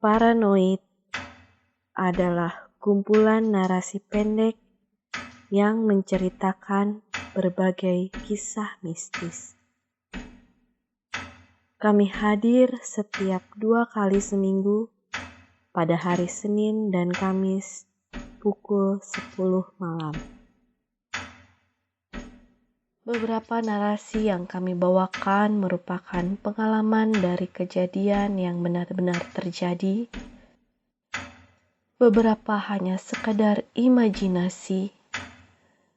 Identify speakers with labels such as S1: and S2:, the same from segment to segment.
S1: Paranoid adalah kumpulan narasi pendek yang menceritakan berbagai kisah mistis. Kami hadir setiap 2 kali seminggu pada hari Senin dan Kamis pukul 10 malam. Beberapa narasi yang kami bawakan merupakan pengalaman dari kejadian yang benar-benar terjadi. Beberapa hanya sekadar imajinasi,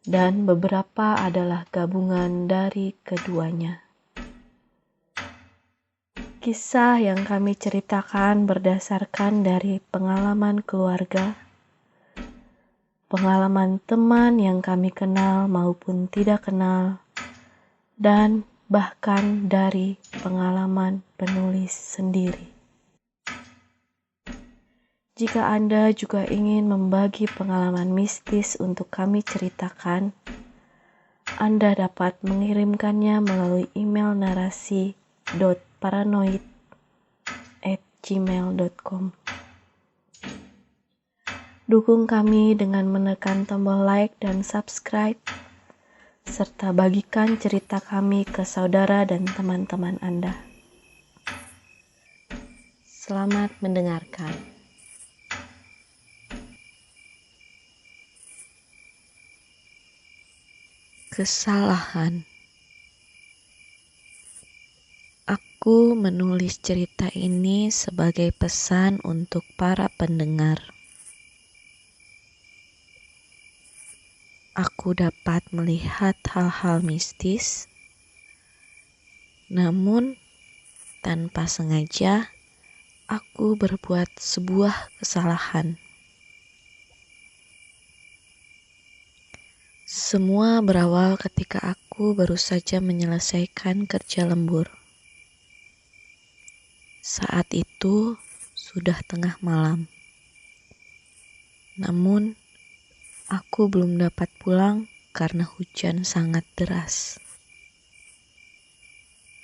S1: dan beberapa adalah gabungan dari keduanya. Kisah yang kami ceritakan berdasarkan dari pengalaman keluarga, pengalaman teman yang kami kenal maupun tidak kenal, dan bahkan dari pengalaman penulis sendiri. Jika Anda juga ingin membagi pengalaman mistis untuk kami ceritakan, Anda dapat mengirimkannya melalui email narasi.paranoid@gmail.com. Dukung kami dengan menekan tombol like dan subscribe, serta bagikan cerita kami ke saudara dan teman-teman Anda. Selamat mendengarkan. Kesalahan. Aku menulis cerita ini sebagai pesan untuk para pendengar. Aku dapat melihat hal-hal mistis, namun tanpa sengaja aku berbuat sebuah kesalahan. Semua berawal ketika aku baru saja menyelesaikan kerja lembur. Saat itu sudah tengah malam. Namun, aku belum dapat pulang karena hujan sangat deras.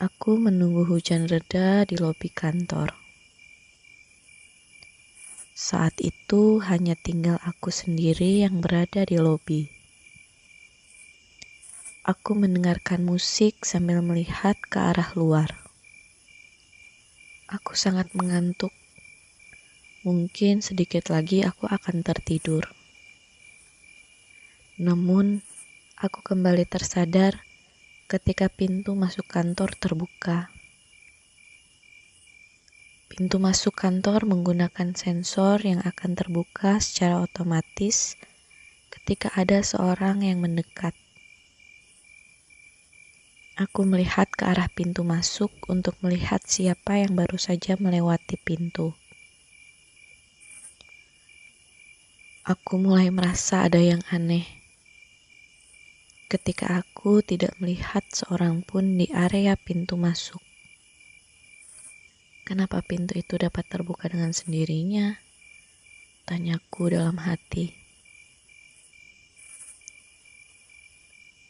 S1: Aku menunggu hujan reda di lobi kantor. Saat itu hanya tinggal aku sendiri yang berada di lobi. Aku mendengarkan musik sambil melihat ke arah luar. Aku sangat mengantuk. Mungkin sedikit lagi aku akan tertidur. Namun, aku kembali tersadar ketika pintu masuk kantor terbuka. Pintu masuk kantor menggunakan sensor yang akan terbuka secara otomatis ketika ada seorang yang mendekat. Aku melihat ke arah pintu masuk untuk melihat siapa yang baru saja melewati pintu. Aku mulai merasa ada yang aneh ketika aku tidak melihat seorang pun di area pintu masuk. Kenapa pintu itu dapat terbuka dengan sendirinya? Tanyaku dalam hati.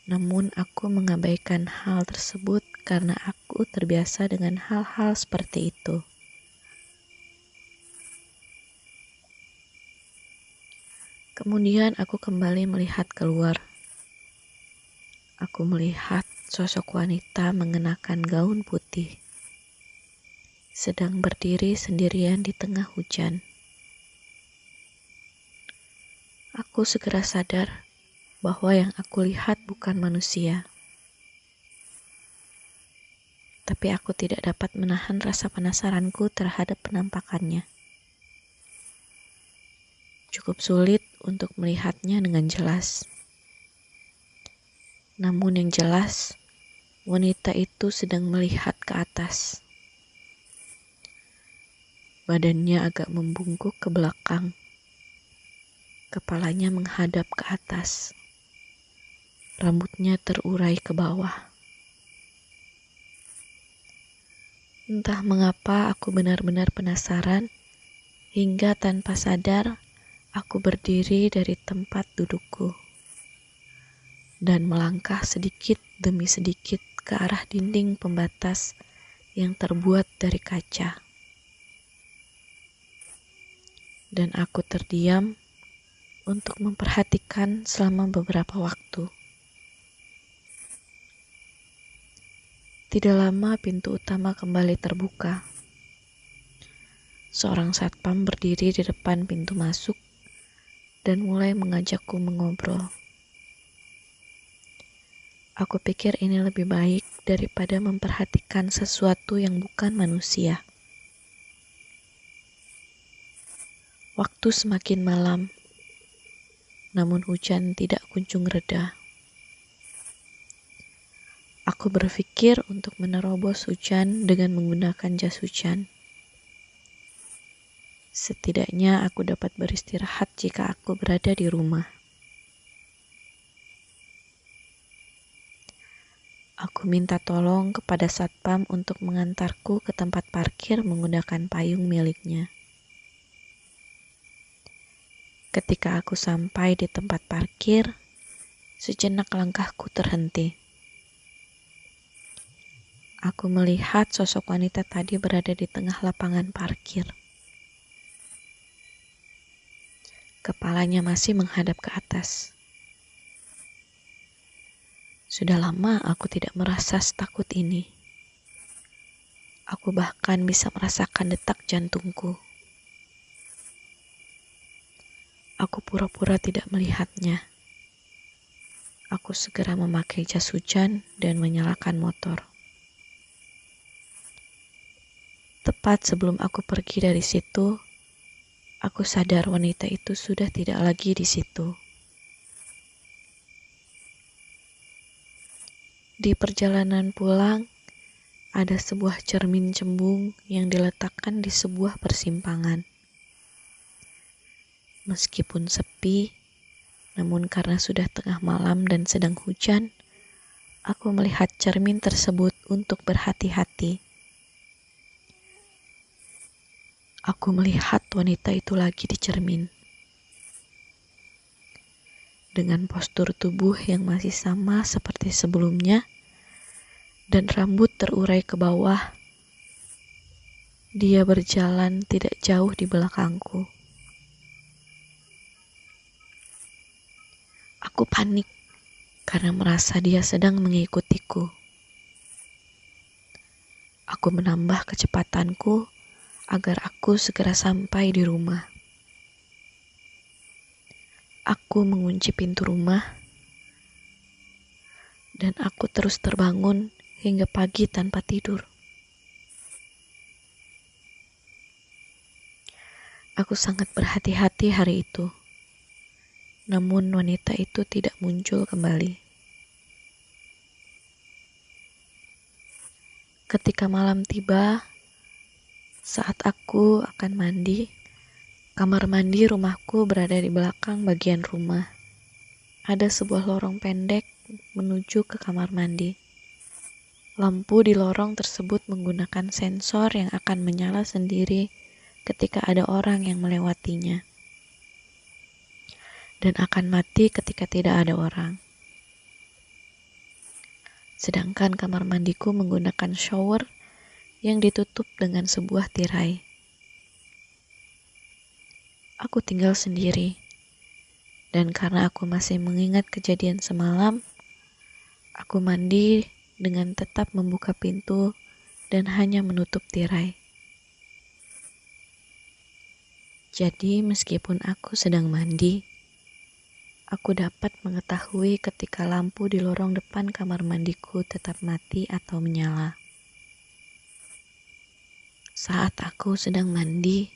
S1: Namun aku mengabaikan hal tersebut karena aku terbiasa dengan hal-hal seperti itu. Kemudian aku kembali melihat keluar. Aku melihat sosok wanita mengenakan gaun putih, sedang berdiri sendirian di tengah hujan. Aku segera sadar bahwa yang aku lihat bukan manusia. Tapi aku tidak dapat menahan rasa penasaranku terhadap penampakannya. Cukup sulit untuk melihatnya dengan jelas. Namun yang jelas, wanita itu sedang melihat ke atas. Badannya agak membungkuk ke belakang. Kepalanya menghadap ke atas. Rambutnya terurai ke bawah. Entah mengapa aku benar-benar penasaran, hingga tanpa sadar aku berdiri dari tempat dudukku dan melangkah sedikit demi sedikit ke arah dinding pembatas yang terbuat dari kaca. dan aku terdiam untuk memperhatikan selama beberapa waktu. Tidak lama pintu utama kembali terbuka. Seorang satpam berdiri di depan pintu masuk dan mulai mengajakku mengobrol. Aku pikir ini lebih baik daripada memperhatikan sesuatu yang bukan manusia. Waktu semakin malam, namun hujan tidak kunjung reda. Aku berpikir untuk menerobos hujan dengan menggunakan jas hujan. Setidaknya aku dapat beristirahat jika aku berada di rumah. Aku minta tolong kepada satpam untuk mengantarku ke tempat parkir menggunakan payung miliknya. Ketika aku sampai di tempat parkir, sejenak langkahku terhenti. Aku melihat sosok wanita tadi berada di tengah lapangan parkir. Kepalanya masih menghadap ke atas. Sudah lama aku tidak merasa setakut ini. Aku bahkan bisa merasakan detak jantungku. Aku pura-pura tidak melihatnya. Aku segera memakai jas hujan dan menyalakan motor. Tepat sebelum aku pergi dari situ, aku sadar wanita itu sudah tidak lagi di situ. Di perjalanan pulang, ada sebuah cermin cembung yang diletakkan di sebuah persimpangan. Meskipun sepi, namun karena sudah tengah malam dan sedang hujan, aku melihat cermin tersebut untuk berhati-hati. Aku melihat wanita itu lagi di cermin. Dengan postur tubuh yang masih sama seperti sebelumnya, dan rambut terurai ke bawah, dia berjalan tidak jauh di belakangku. Aku panik karena merasa dia sedang mengikutiku. Aku menambah kecepatanku agar aku segera sampai di rumah. Aku mengunci pintu rumah, dan aku terus terbangun hingga pagi tanpa tidur. Aku sangat berhati-hati hari itu. Namun wanita itu tidak muncul kembali. Ketika malam tiba, saat aku akan mandi, kamar mandi rumahku berada di belakang bagian rumah. Ada sebuah lorong pendek menuju ke kamar mandi. Lampu di lorong tersebut menggunakan sensor yang akan menyala sendiri ketika ada orang yang melewatinya, dan akan mati ketika tidak ada orang. Sedangkan kamar mandiku menggunakan shower yang ditutup dengan sebuah tirai. Aku tinggal sendiri, dan karena aku masih mengingat kejadian semalam, aku mandi dengan tetap membuka pintu dan hanya menutup tirai. Jadi meskipun aku sedang mandi, aku dapat mengetahui ketika lampu di lorong depan kamar mandiku tetap mati atau menyala. Saat aku sedang mandi,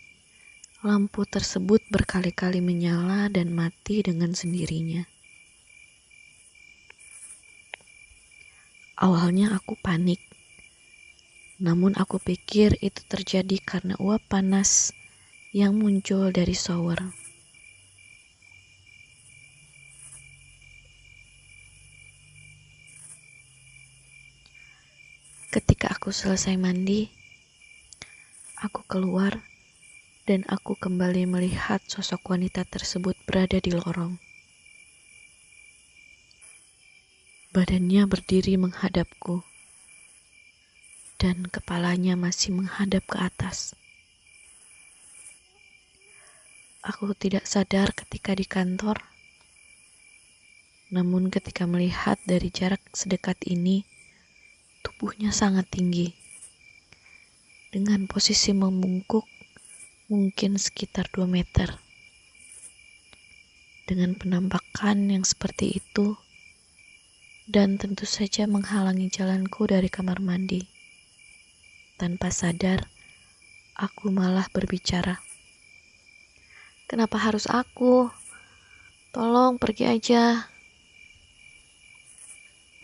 S1: lampu tersebut berkali-kali menyala dan mati dengan sendirinya. Awalnya aku panik, namun aku pikir itu terjadi karena uap panas yang muncul dari shower. Ketika aku selesai mandi, aku keluar dan aku kembali melihat sosok wanita tersebut berada di lorong. Badannya berdiri menghadapku, dan kepalanya masih menghadap ke atas. Aku tidak sadar ketika di kantor, namun ketika melihat dari jarak sedekat ini, tubuhnya sangat tinggi. Dengan posisi membungkuk, mungkin sekitar 2 meter. Dengan penampakan yang seperti itu, dan tentu saja menghalangi jalanku dari kamar mandi. Tanpa sadar, aku malah berbicara. Kenapa harus aku? Tolong pergi aja.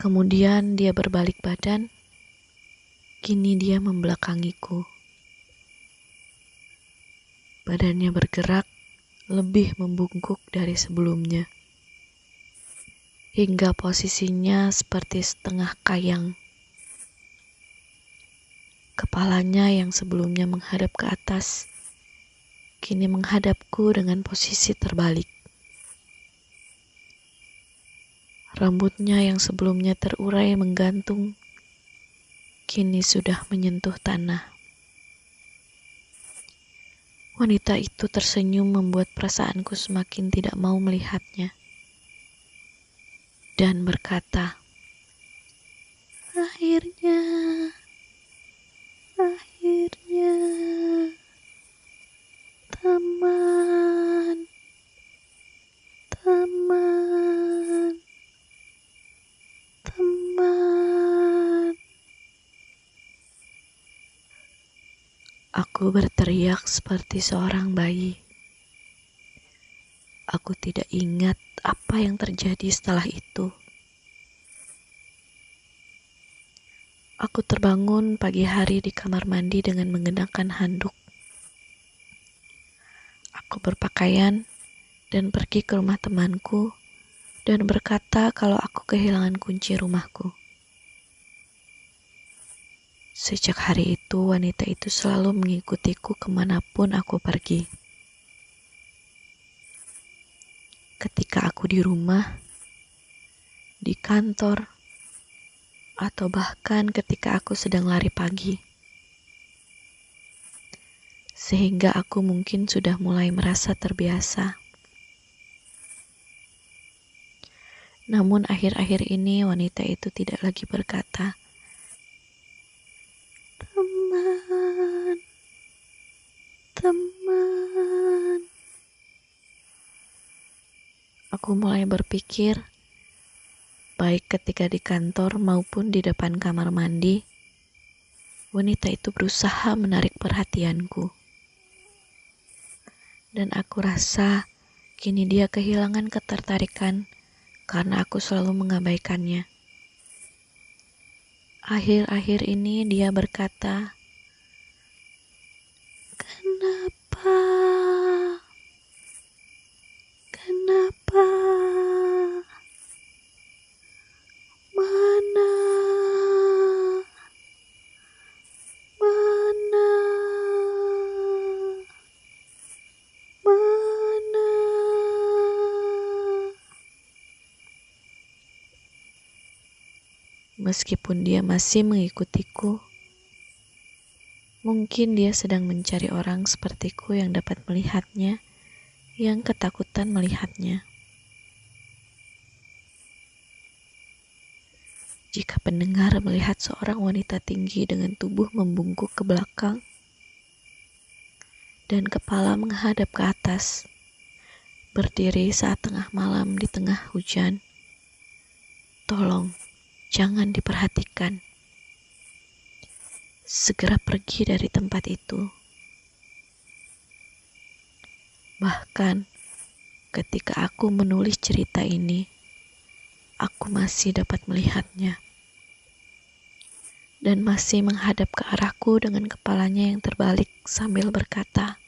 S1: Kemudian dia berbalik badan. Kini dia membelakangiku. Badannya bergerak lebih membungkuk dari sebelumnya. Hingga posisinya seperti setengah kayang. Kepalanya yang sebelumnya menghadap ke atas, kini menghadapku dengan posisi terbalik. Rambutnya yang sebelumnya terurai menggantung, kini sudah menyentuh tanah. Wanita itu tersenyum membuat perasaanku semakin tidak mau melihatnya. Dan berkata, Akhirnya, teman, teman, teman. Aku berteriak seperti seorang bayi. Aku tidak ingat apa yang terjadi setelah itu. Aku terbangun pagi hari di kamar mandi dengan mengenakan handuk. Aku berpakaian dan pergi ke rumah temanku dan berkata kalau aku kehilangan kunci rumahku. Sejak hari itu, wanita itu selalu mengikutiku kemanapun aku pergi. Ketika aku di rumah, di kantor, atau bahkan ketika aku sedang lari pagi. Sehingga aku mungkin sudah mulai merasa terbiasa. Namun akhir-akhir ini wanita itu tidak lagi berkata, Teman, teman. Aku mulai berpikir, baik ketika di kantor maupun di depan kamar mandi, wanita itu berusaha menarik perhatianku. Dan aku rasa kini dia kehilangan ketertarikan karena aku selalu mengabaikannya. Akhir-akhir ini dia berkata, Kenapa? Kenapa? Mana? Mana? Mana? Meskipun dia masih mengikutiku, mungkin dia sedang mencari orang sepertiku yang dapat melihatnya, yang ketakutan melihatnya. Jika pendengar melihat seorang wanita tinggi dengan tubuh membungkuk ke belakang dan kepala menghadap ke atas, berdiri saat tengah malam di tengah hujan, tolong jangan diperhatikan. Segera pergi dari tempat itu. Bahkan ketika aku menulis cerita ini, aku masih dapat melihatnya. Dan masih menghadap ke arahku dengan kepalanya yang terbalik sambil berkata,